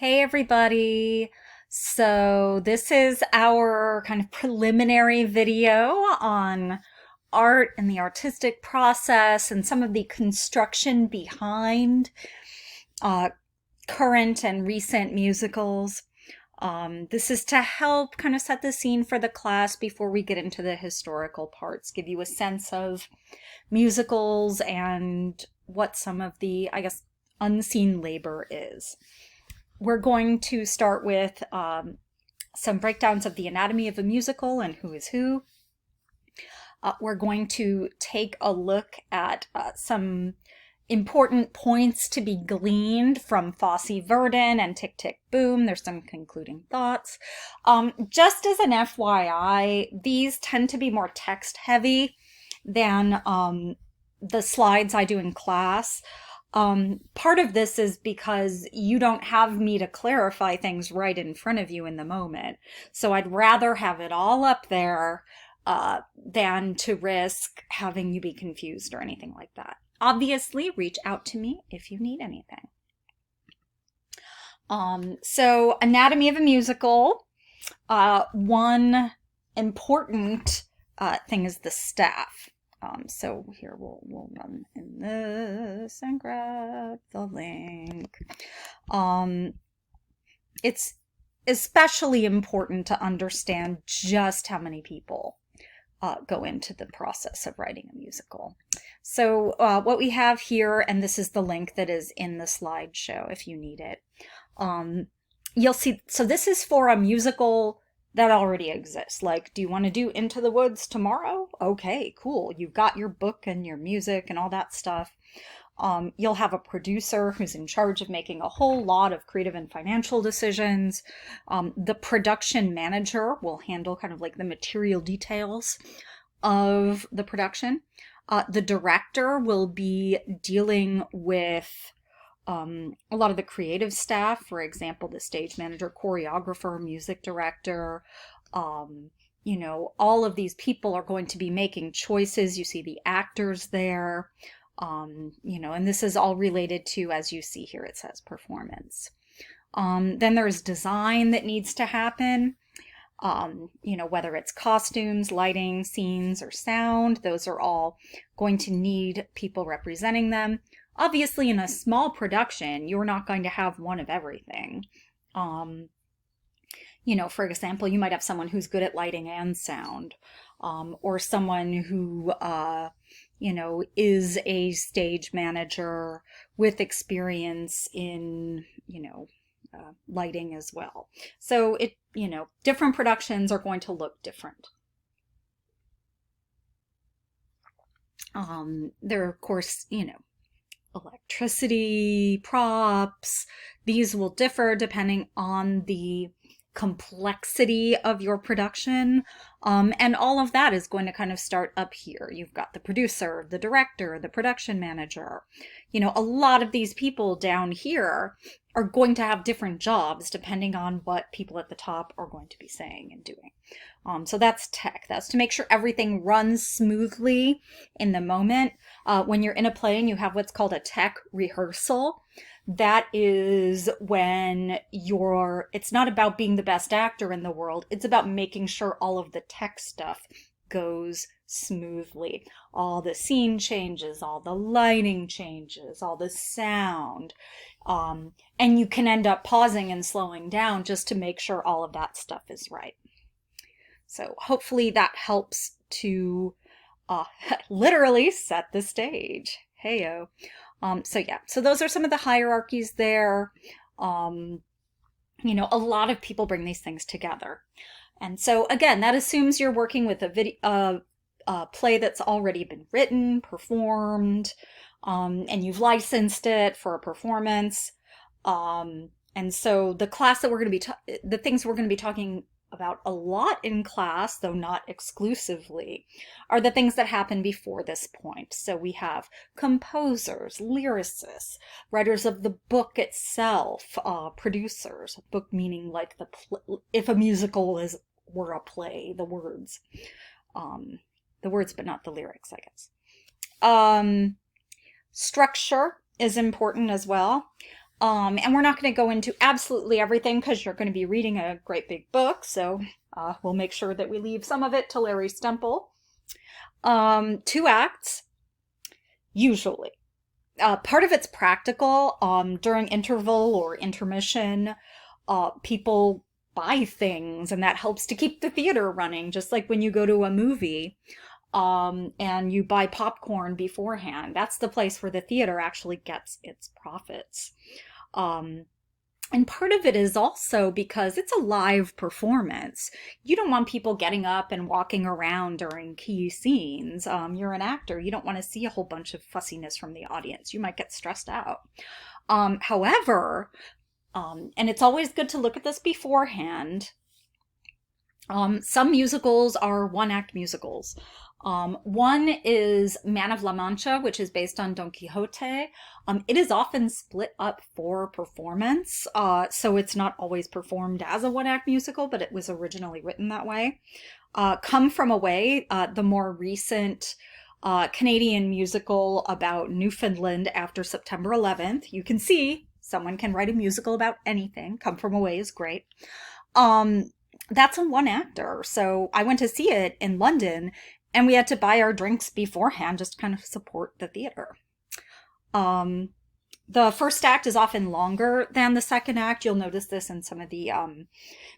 Hey everybody. So this is our kind of preliminary video on art and the artistic process and some of the construction behind uh, current and recent musicals. This is to help kind of set the scene for the class before we get into the historical parts, give you a sense of musicals and what some of the, I guess, unseen labor is. We're going to start with some breakdowns of the anatomy of a musical and who is who. We're going to take a look at some important points to be gleaned from Fosse Verdon and Tick Tick Boom. There's some concluding thoughts. Just as an FYI, these tend to be more text heavy than the slides I do in class. Part of this is because you don't have me to clarify things right in front of you in the moment. So I'd rather have it all up there than to risk having you be confused or anything like that. Obviously, reach out to me if you need anything. So anatomy of a musical. One important thing is the staff. So here we'll run in this and grab the link. It's especially important to understand just how many people go into the process of writing a musical. So what we have here, and this is the link that is in the slideshow if you need it. You'll see, so this is for a musical that already exists. Like, do you want to do Into the Woods tomorrow? Okay, cool. You've got your book and your music and all that stuff. You'll have a producer who's in charge of making a whole lot of creative and financial decisions. The production manager will handle kind of like the material details of the production. The director will be dealing with a lot of the creative staff, for example, the stage manager, choreographer, music director, you know, all of these people are going to be making choices. You see the actors there, you know, and this is all related to, as you see here, it says performance. Then there's design that needs to happen. You know, whether it's costumes, lighting, scenes, or sound, those are all going to need people representing them. Obviously, in a small production, you're not going to have one of everything. You know, for example, you might have someone who's good at lighting and sound, or someone who, you know, is a stage manager with experience in, you know, lighting as well. So it, you know, different productions are going to look different. There are, of course, you know, electricity, props. These will differ depending on the complexity of your production. And all of that is going to kind of start up here. You've got the producer, the director, the production manager. You know, a lot of these people down here are going to have different jobs depending on what people at the top are going to be saying and doing. So that's tech. That's to make sure everything runs smoothly in the moment. When you're in a play and you have what's called a tech rehearsal, that is when it's not about being the best actor in the world. It's about making sure all of the tech stuff goes smoothly. All the scene changes, all the lighting changes, all the sound. And you can end up pausing and slowing down just to make sure all of that stuff is right. So hopefully that helps to literally set the stage. Heyo. So yeah, so those are some of the hierarchies there. You know, a lot of people bring these things together. And so again, that assumes you're working with a play that's already been written, performed, and you've licensed it for a performance. And so the class that we're going to be, the things we're going to be talking about a lot in class, though not exclusively, are the things that happen before this point. So we have composers, lyricists, writers of the book itself, producers, book meaning like if a musical were a play, the words, but not the lyrics, I guess. Structure is important as well. And we're not going to go into absolutely everything because you're going to be reading a great big book. So we'll make sure that we leave some of it to Larry Stemple. 2 acts, usually. Part of it's practical. During interval or intermission, people buy things, and that helps to keep the theater running, just like when you go to a movie and you buy popcorn beforehand. That's the place where the theater actually gets its profits. And part of it is also because it's a live performance. You don't want people getting up and walking around during key scenes. You're an actor. You don't want to see a whole bunch of fussiness from the audience. You might get stressed out. However, and it's always good to look at this beforehand, some musicals are one-act musicals. One is Man of La Mancha, which is based on Don Quixote. It is often split up for performance, so it's not always performed as a one-act musical, but it was originally written that way. Come From Away, the more recent Canadian musical about Newfoundland after September 11th. You can see someone can write a musical about anything. Come From Away is great. That's a one-acter, so I went to see it in London, and we had to buy our drinks beforehand just to kind of support the theater. The first act is often longer than the second act. You'll notice this in some of the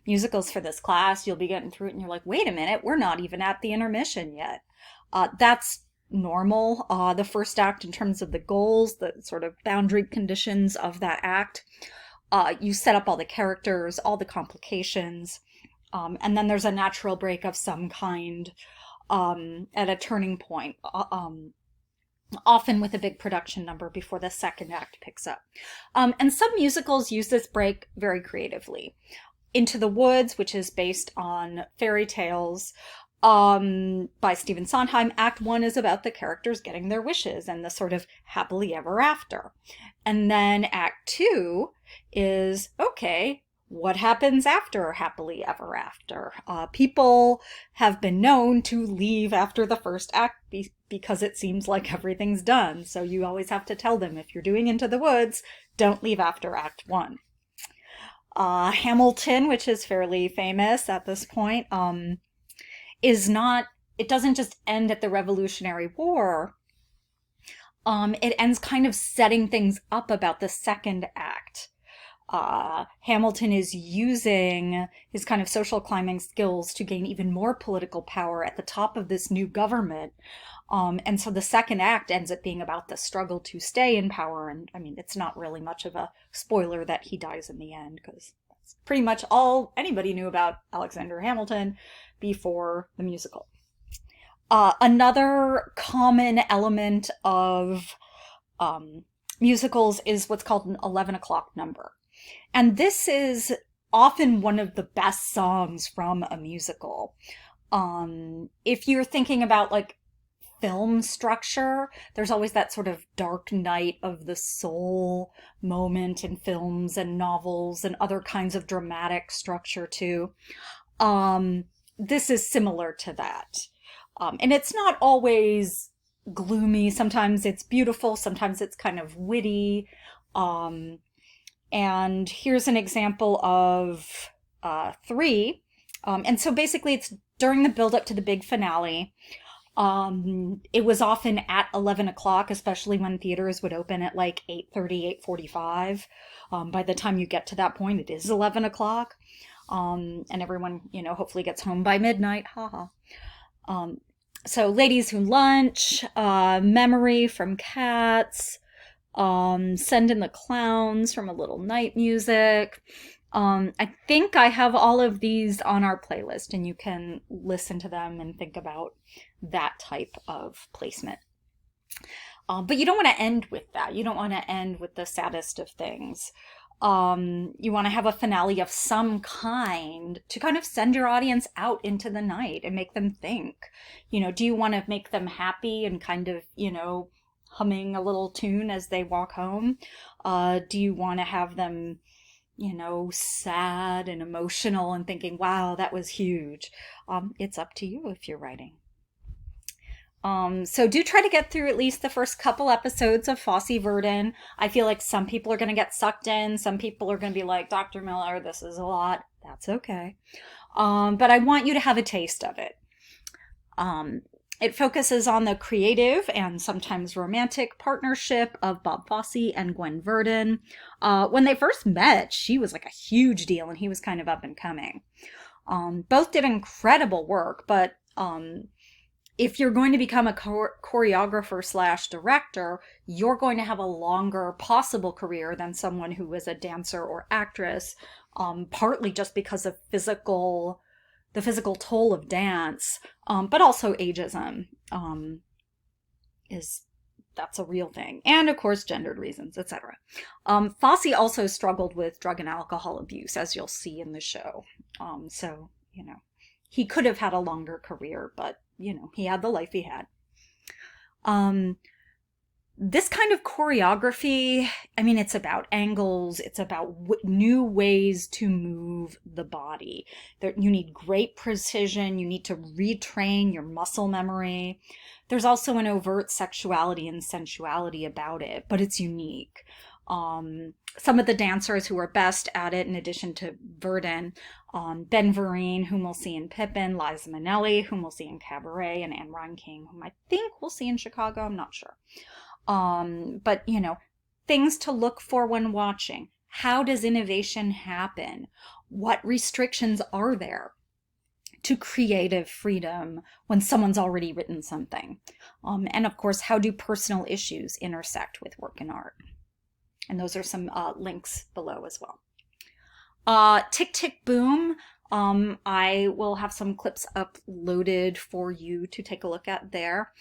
musicals for this class. You'll be getting through it and you're like, wait a minute, we're not even at the intermission yet. That's normal. The first act, in terms of the goals, the sort of boundary conditions of that act, you set up all the characters, all the complications, and then there's a natural break of some kind at a turning point, often with a big production number before the second act picks up. And some musicals use this break very creatively. Into the Woods, which is based on fairy tales by Stephen Sondheim, Act 1 is about the characters getting their wishes and the sort of happily ever after. And then Act 2 is, okay, what happens after happily ever after? People have been known to leave after the first act because it seems like everything's done. So you always have to tell them, if you're doing Into the Woods, don't leave after Act 1. Hamilton, which is fairly famous at this point, is not, it doesn't just end at the Revolutionary War. It ends kind of setting things up about the second act. Hamilton is using his kind of social climbing skills to gain even more political power at the top of this new government. And so the second act ends up being about the struggle to stay in power. And I mean, it's not really much of a spoiler that he dies in the end, because that's pretty much all anybody knew about Alexander Hamilton before the musical. Another common element of musicals is what's called an 11 o'clock number. And this is often one of the best songs from a musical. If you're thinking about like film structure, there's always that sort of dark night of the soul moment in films and novels and other kinds of dramatic structure too. This is similar to that. And it's not always gloomy. Sometimes it's beautiful. Sometimes it's kind of witty. And here's an example of 3. And so basically it's during the build up to the big finale. It was often at 11 o'clock, especially when theaters would open at like 8:30, 8:45. By the time you get to that point, it is 11 o'clock. And everyone, hopefully gets home by midnight. Haha. So Ladies Who Lunch, Memory from Cats, Send in the Clowns from A Little Night Music. I think I have all of these on our playlist, and you can listen to them and think about that type of placement. But you don't want to end with that. You don't want to end with the saddest of things. You want to have a finale of some kind to kind of send your audience out into the night and make them think. Do you want to make them happy and kind of, humming a little tune as they walk home? Do you want to have them, sad and emotional and thinking, wow, that was huge? It's up to you if you're writing. So do try to get through at least the first couple episodes of Fosse Verdon. I feel like some people are going to get sucked in. Some people are going to be like, Dr. Miller, this is a lot. That's okay. But I want you to have a taste of it. It focuses on the creative and sometimes romantic partnership of Bob Fosse and Gwen Verdon. When they first met, she was like a huge deal and he was kind of up and coming. Both did incredible work, but if you're going to become a choreographer slash director, you're going to have a longer possible career than someone who was a dancer or actress, partly just because of the physical toll of dance, but also ageism that's a real thing. And of course, gendered reasons, etc. Fosse also struggled with drug and alcohol abuse, as you'll see in the show. So, he could have had a longer career, but, he had the life he had. This kind of choreography, it's about angles, it's about new ways to move the body. You need great precision, you need to retrain your muscle memory. There's also an overt sexuality and sensuality about it, but it's unique. Some of the dancers who are best at it, in addition to Verdon, Ben Vereen, whom we'll see in Pippin, Liza Minnelli, whom we'll see in Cabaret, and Anne Reinking, whom I think we'll see in Chicago, I'm not sure. But, things to look for when watching. How does innovation happen? What restrictions are there to creative freedom when someone's already written something? And of course, how do personal issues intersect with work and art? And those are some links below as well. Tick, Tick, Boom. I will have some clips uploaded for you to take a look at there.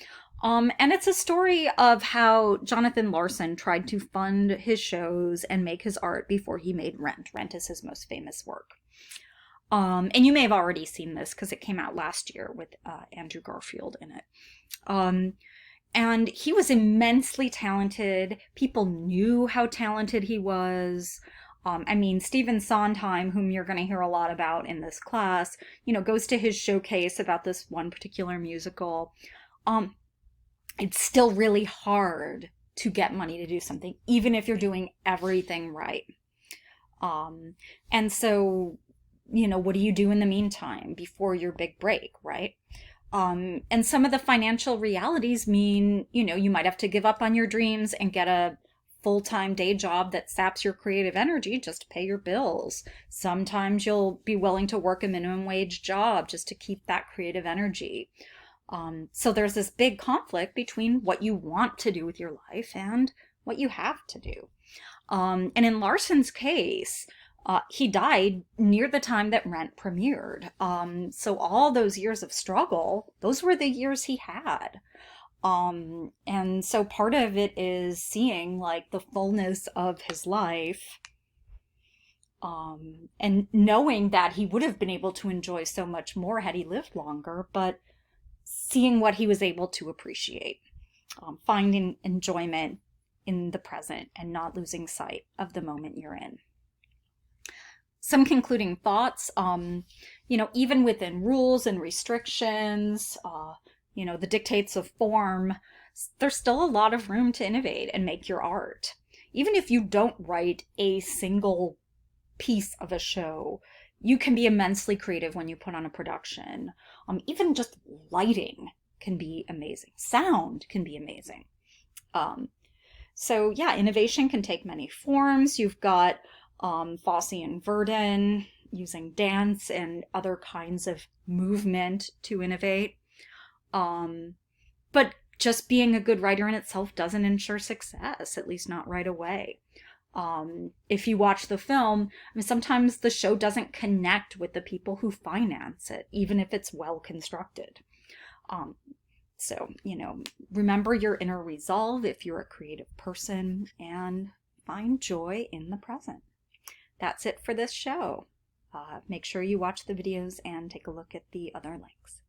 And it's a story of how Jonathan Larson tried to fund his shows and make his art before he made Rent. Rent is his most famous work. And you may have already seen this because it came out last year with Andrew Garfield in it. And he was immensely talented. People knew how talented he was. Stephen Sondheim, whom you're going to hear a lot about in this class, goes to his showcase about this one particular musical. It's still really hard to get money to do something, even if you're doing everything right. And so, what do you do in the meantime before your big break, right? And some of the financial realities mean, you might have to give up on your dreams and get a full-time day job that saps your creative energy just to pay your bills. Sometimes you'll be willing to work a minimum wage job just to keep that creative energy. So there's this big conflict between what you want to do with your life and what you have to do. And in Larson's case, he died near the time that Rent premiered. So all those years of struggle, those were the years he had. And so part of it is seeing like the fullness of his life, and knowing that he would have been able to enjoy so much more had he lived longer, but seeing what he was able to appreciate, finding enjoyment in the present and not losing sight of the moment you're in. Some concluding thoughts, even within rules and restrictions, the dictates of form, there's still a lot of room to innovate and make your art. Even if you don't write a single piece of a show, you can be immensely creative when you put on a production. Even just lighting can be amazing. Sound can be amazing. So yeah, innovation can take many forms. You've got Fosse and Verdon using dance and other kinds of movement to innovate. But just being a good writer in itself doesn't ensure success, at least not right away. If you watch the film, sometimes the show doesn't connect with the people who finance it, even if it's well constructed. So, remember your inner resolve if you're a creative person, and find joy in the present. That's it for this show. Make sure you watch the videos and take a look at the other links.